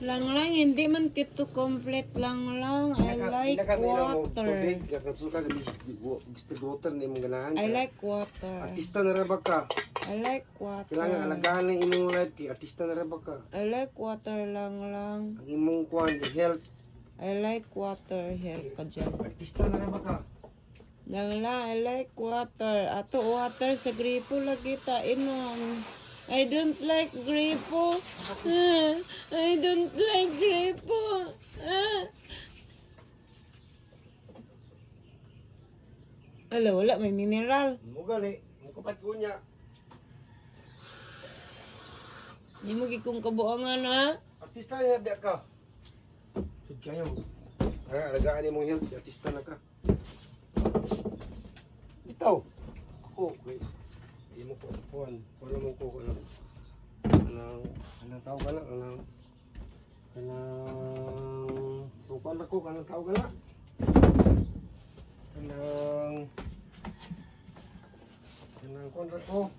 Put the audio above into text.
Lang hindi man kito complete lang. I like water. Tubig, kakasuka distributor ni mong ganahan. I like water. Artista na ra ba ka? I like water. Kailangan alagaan ng imong life kay artista na ra ba ka? I like water lang. Ang imong kuan health. I like water. Help ka dyan. Artista na ra ba ka? Lang, I like water. Ato water sa gripo lagi ta inom. I don't like gripo. I don't like gripo. Wala, may mineral. Mo gali, mo kapat ko niya. Hindi mo gikong kabuangan, ha? Artista niya biya ka. Sud kayo. Para alagaan imong health, artista na ka. Bitaw. Ako, okay. Hindi mo ko kuhan. Wala mo ko kuhan. Anong tao ka na? Tupan ako, anong tao ka na? Anong kuhan ko?